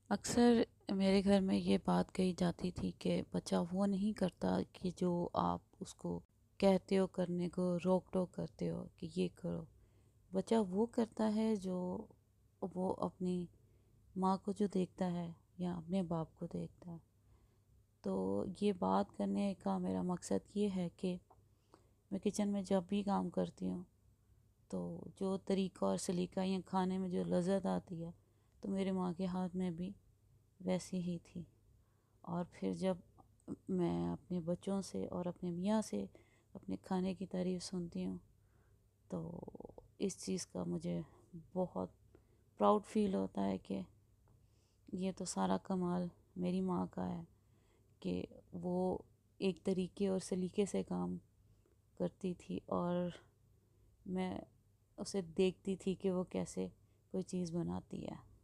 اکثر میرے گھر میں یہ بات کہی جاتی تھی کہ بچہ وہ نہیں کرتا کہ جو آپ اس کو کہتے ہو کرنے کو، روک ٹوک کرتے ہو کہ یہ کرو۔ بچہ وہ کرتا ہے جو وہ اپنی ماں کو جو دیکھتا ہے یا اپنے باپ کو دیکھتا ہے۔ تو یہ بات کرنے کا میرا مقصد یہ ہے کہ میں کچن میں جب بھی کام کرتی ہوں تو جو طریقہ اور سلیقہ یا کھانے میں جو لذت آتی ہے تو میرے ماں کے ہاتھ میں بھی ویسی ہی تھی۔ اور پھر جب میں اپنے بچوں سے اور اپنے میاں سے اپنے کھانے کی تعریف سنتی ہوں تو اس چیز کا مجھے بہت پراؤڈ فیل ہوتا ہے کہ یہ تو سارا کمال میری ماں کا ہے کہ وہ ایک طریقے اور سلیقے سے کام کرتی تھی اور میں اسے دیکھتی تھی کہ وہ کیسے کوئی چیز بناتی ہے۔